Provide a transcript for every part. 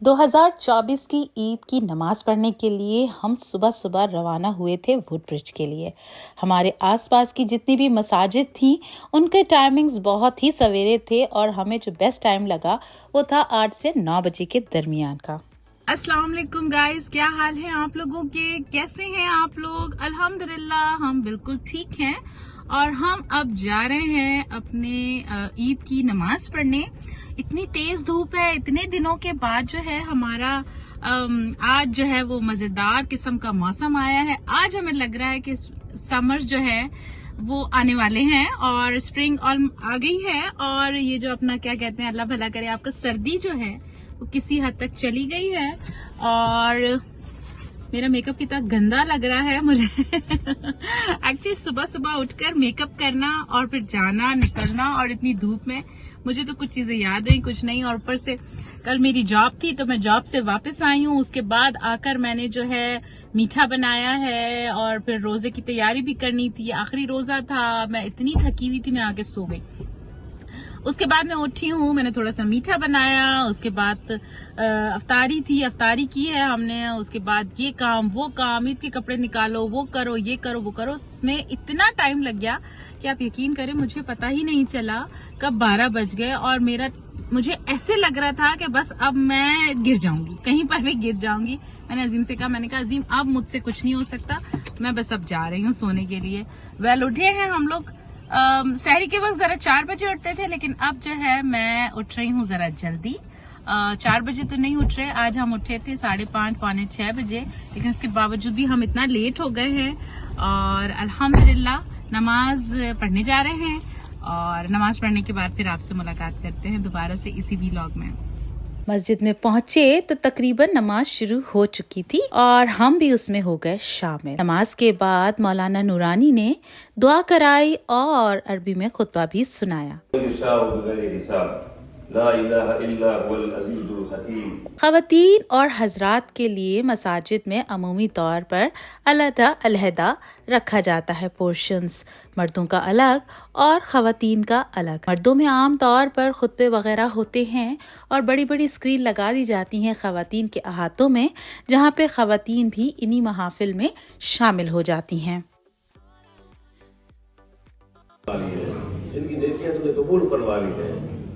2024 की ईद की नमाज पढ़ने के लिए हम सुबह सुबह रवाना हुए थे वुड ब्रिज के लिए। हमारे आसपास की जितनी भी मसाजिद थी उनके टाइमिंग्स बहुत ही सवेरे थे और हमें जो बेस्ट टाइम लगा वो था 8 से 9 बजे के दरमियान का। अस्सलाम वालेकुम गाइस, क्या हाल है आप लोगों के? कैसे हैं आप लोग? अल्हम्दुलिल्लाह हम बिल्कुल ठीक हैं और हम अब जा रहे हैं अपने ईद की नमाज पढ़ने। इतनी तेज धूप है, इतने दिनों के बाद जो है हमारा आज जो है वो मजेदार किस्म का मौसम आया है। आज हमें लग रहा है कि समर जो है वो आने वाले हैं और स्प्रिंग ऑल आ गई है और ये जो अपना क्या कहते हैं, अल्लाह भला करे, आपका सर्दी जो है वो किसी हद तक चली गई है। और मेरा मेकअप कितना गंदा लग रहा है मुझे एक्चुअली सुबह सुबह उठकर मेकअप करना और फिर जाना निकलना और इतनी धूप में मुझे तो कुछ चीजें याद नहीं, कुछ नहीं। और ऊपर से कल मेरी जॉब थी तो मैं जॉब से वापस आई हूँ। उसके बाद आकर मैंने जो है मीठा बनाया है और फिर रोजे की तैयारी भी करनी थी। आखिरी रोजा था, मैं इतनी थकी हुई थी, मैं आके सो गई। उसके बाद मैं उठी हूँ, मैंने थोड़ा सा मीठा बनाया। उसके बाद अफ्तारी थी, अफ्तारी की है हमने। उसके बाद ये काम वो काम, ईद के कपड़े निकालो, वो करो, ये करो, वो करो। इसमें इतना टाइम लग गया कि आप यकीन करें मुझे पता ही नहीं चला कब 12 बज गए। और मुझे ऐसे लग रहा था कि बस अब मैं गिर जाऊंगी, कहीं पर भी गिर जाऊंगी। मैंने अजीम से कहा, मैंने कहा अजीम अब मुझसे कुछ नहीं हो सकता, मैं बस अब जा रही हूँ सोने के लिए। उठे हैं हम लोग सहरी के वक्त जरा 4 बजे उठते थे, लेकिन अब जो है मैं उठ रही हूँ जरा जल्दी। 4 बजे तो नहीं उठ रहे, आज हम उठे थे 5:30 पौने 6 बजे, लेकिन उसके बावजूद भी हम इतना लेट हो गए हैं। और अल्हम्दुलिल्लाह नमाज पढ़ने जा रहे हैं और नमाज पढ़ने के बाद फिर आपसे मुलाकात करते हैं दोबारा से इसी व्लॉग में। मस्जिद में पहुंचे तो तकरीबन नमाज शुरू हो चुकी थी और हम भी उसमें हो गए शामिल। नमाज के बाद मौलाना नूरानी ने दुआ कराई और अरबी में खुतबा भी सुनाया। खवातीन और हजरात के लिए मसाजिद में अमूमी तौर पर अलहदा रखा जाता है पोर्शंस, मर्दों का अलग और खवातीन का अलग। मर्दों में आम तौर पर खुतबे वगैरह होते हैं और बड़ी बड़ी स्क्रीन लगा दी जाती हैं खवातीन के अहातों में, जहाँ पे खवातीन भी इन्हीं महफिल में शामिल हो जाती हैं।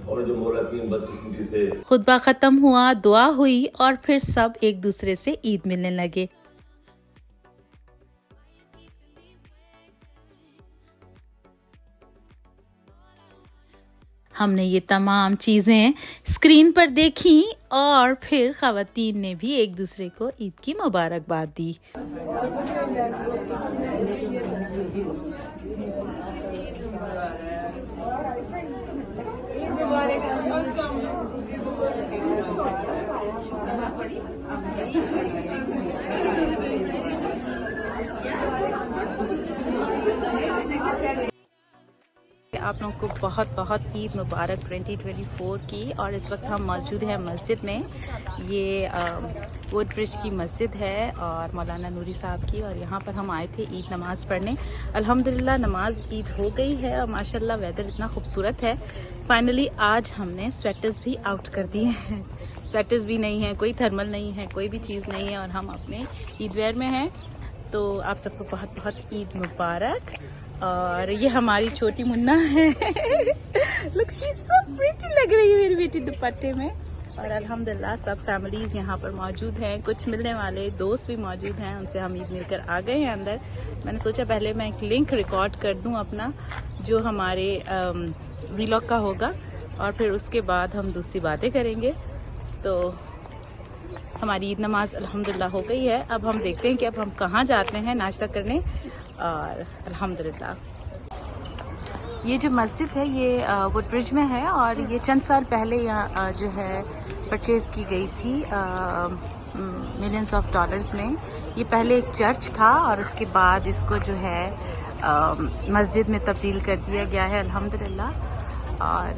और जो मौला की बदकिस्मती से खुतबा खत्म हुआ, दुआ हुई और फिर सब एक दूसरे से ईद मिलने लगे। हमने ये तमाम चीजें स्क्रीन पर देखी और फिर खवातीन ने भी एक दूसरे को ईद की मुबारकबाद दी। आप लोगों को बहुत बहुत ईद मुबारक 2024 की। और इस वक्त हम मौजूद हैं मस्जिद में। ये वुड ब्रिज की मस्जिद है और मौलाना नूरी साहब की, और यहाँ पर हम आए थे ईद नमाज़ पढ़ने। अल्हम्दुलिल्लाह नमाज ईद हो गई है और माशाल्लाह वेदर इतना खूबसूरत है। फाइनली आज हमने स्वेटर्स भी आउट कर दिए हैं। स्वेटर्स भी नहीं है, कोई थर्मल नहीं है, कोई भी चीज़ नहीं है और हम अपने ईद वेयर में हैं। तो आप सबको बहुत बहुत ईद मुबारक। और ये हमारी छोटी मुन्ना है लुक शी सो प्रीटी लग रही है मेरी बेटी दुपट्टे में। और अल्हम्दुलिल्लाह सब फैमिलीज यहाँ पर मौजूद हैं, कुछ मिलने वाले दोस्त भी मौजूद हैं, उनसे हम ईद मिलकर आ गए हैं अंदर। मैंने सोचा पहले मैं एक लिंक रिकॉर्ड कर दूँ अपना जो हमारे व्लॉग का होगा और फिर उसके बाद हम दूसरी बातें करेंगे। तो हमारी ईद नमाज अल्हम्दुलिल्लाह हो गई है। अब हम देखते हैं कि अब हम कहाँ जाते हैं नाश्ता करने। और अल्हम्दुलिल्लाह ये जो मस्जिद है ये वुड ब्रिज में है और ये चंद साल पहले यहाँ जो है परचेज़ की गई थी मिलियंस ऑफ डॉलर्स में। ये पहले एक चर्च था और उसके बाद इसको जो है मस्जिद में तब्दील कर दिया गया है अल्हम्दुलिल्लाह। और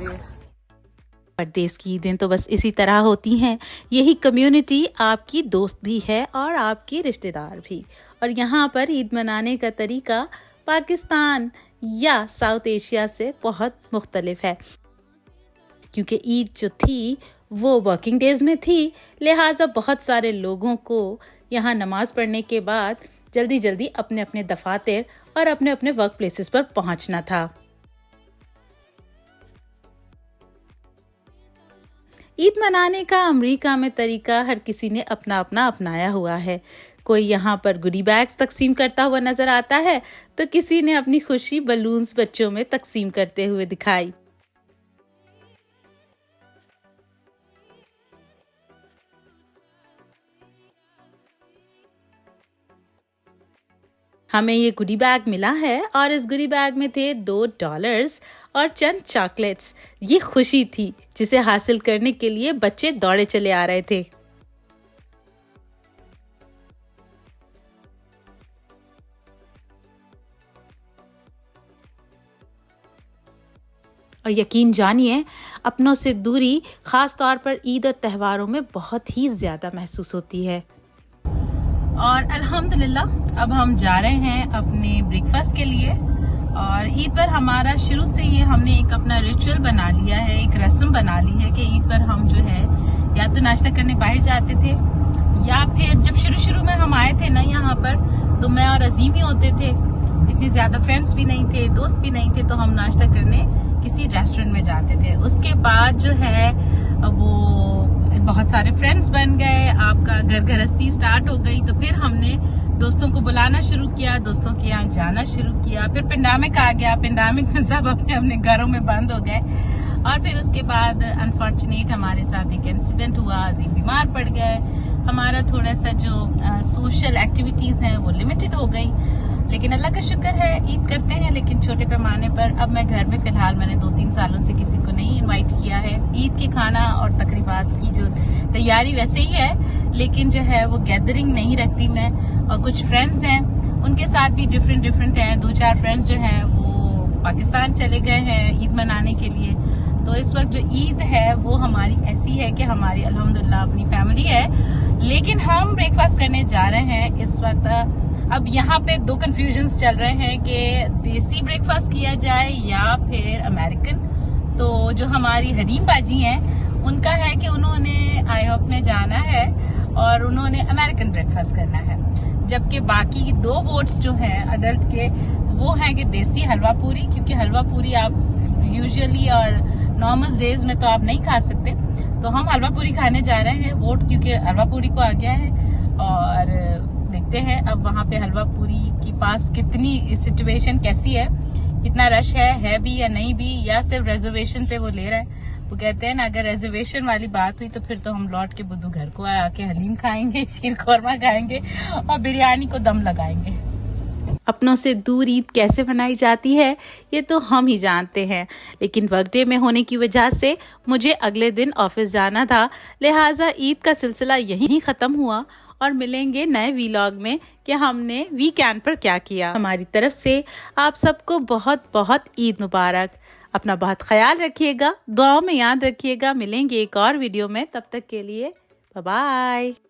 परदेश की ईदें तो बस इसी तरह होती हैं। यही कम्युनिटी आपकी दोस्त भी है और आपकी रिश्तेदार भी। और यहाँ पर ईद मनाने का तरीका पाकिस्तान या साउथ एशिया से बहुत मुख्तलिफ है, क्योंकि ईद जो थी वो वर्किंग डेज में थी, लिहाजा बहुत सारे लोगों को यहाँ नमाज पढ़ने के बाद जल्दी जल्दी अपने अपने दफातर और अपने अपने वर्क प्लेसेस पर पहुंचना था। ईद मनाने का अमेरिका में तरीका हर किसी ने अपना अपना अपनाया हुआ है। कोई यहाँ पर गुडी बैग्स तकसीम करता हुआ नजर आता है तो किसी ने अपनी खुशी बलून्स बच्चों में तकसीम करते हुए दिखाई। हमें ये गुडी बैग मिला है और इस गुडी बैग में थे $2 और चंद चॉकलेट्स। ये खुशी थी जिसे हासिल करने के लिए बच्चे दौड़े चले आ रहे थे। और यकीन जानिए, अपनों से दूरी खास तौर पर ईद और त्योहारों में बहुत ही ज्यादा महसूस होती है। और अल्हम्दुलिल्लाह अब हम जा रहे हैं अपने ब्रेकफास्ट के लिए। और ईद पर हमारा शुरू से ही हमने एक अपना रिचुअल बना लिया है, एक रस्म बना ली है कि ईद पर हम जो है या तो नाश्ता करने बाहर जाते थे, या फिर जब शुरू में हम आए थे ना यहाँ पर, तो मैं और अजीम ही होते थे, इतने ज्यादा फ्रेंड्स भी नहीं थे, दोस्त भी नहीं थे, तो हम नाश्ता करने किसी रेस्टोरेंट में जाते थे। उसके बाद जो है वो बहुत सारे फ्रेंड्स बन गए, आपका घर गृहस्थी स्टार्ट हो गई, तो फिर हमने दोस्तों को बुलाना शुरू किया, दोस्तों के यहाँ जाना शुरू किया। फिर पेंडेमिक आ गया, पेंडेमिक में सब अपने अपने घरों में बंद हो गए। और फिर उसके बाद अनफॉर्चुनेट हमारे साथ एक इंसिडेंट हुआ, अजीम बीमार पड़ गए, हमारा थोड़ा सा जो सोशल एक्टिविटीज हैं वो लिमिटेड हो गई। लेकिन अल्लाह का शुक्र है, ईद करते हैं लेकिन छोटे पैमाने पर। अब मैं घर में फिलहाल मैंने 2-3 सालों से किसी को नहीं इनवाइट किया है। ईद के खाना और तकरीबात की जो तैयारी वैसे ही है, लेकिन जो है वो गैदरिंग नहीं रखती मैं। और कुछ फ्रेंड्स हैं उनके साथ भी डिफरेंट हैं। 2-4 फ्रेंड्स जो हैं वो पाकिस्तान चले गए हैं ईद मनाने के लिए। तो इस वक्त जो ईद है वो हमारी ऐसी है कि हमारी अल्हम्दुलिल्लाह अपनी फैमिली है, लेकिन हम ब्रेकफास्ट करने जा रहे हैं इस वक्त। अब यहाँ पे 2 कंफ्यूजन्स चल रहे हैं कि देसी ब्रेकफास्ट किया जाए या फिर अमेरिकन। तो जो हमारी हरीम बाजी हैं उनका है कि उन्होंने आईहॉप में जाना है और उन्होंने अमेरिकन ब्रेकफास्ट करना है, जबकि बाकी 2 वोट्स जो हैं अडल्ट के वो हैं कि देसी हलवा पूरी, क्योंकि हलवा पूरी आप यूजुअली और नॉर्मल डेज में तो आप नहीं खा सकते। तो हम हलवा पूरी खाने जा रहे हैं वोट, क्योंकि हलवा पूरी को आ गया है। और देखते हैं अब वहाँ पे हलवा पूरी के पास कितनी सिचुएशन कैसी है, कितना रश है भी या नहीं भी, या सिर्फ रिजर्वेशन पे वो ले रहा है। वो कहते हैं ना, अगर रिजर्वेशन वाली बात हुई तो फिर तो हम लौट के बुद्धू घर को आके हलीम खाएंगे, शीर खोरमा खाएंगे और बिरयानी को दम लगाएंगे। अपनों से दूर ईद कैसे मनाई जाती है ये तो हम ही जानते हैं, लेकिन वर्कडे में होने की वजह से मुझे अगले दिन ऑफिस जाना था, लिहाजा ईद का सिलसिला यहीं खत्म हुआ। और मिलेंगे नए वीलॉग में कि हमने वीकेंड पर क्या किया। हमारी तरफ से आप सबको बहुत बहुत ईद मुबारक। अपना बहुत ख्याल रखिएगा, दुआओं में याद रखिएगा। मिलेंगे एक और वीडियो में, तब तक के लिए बाय बाय।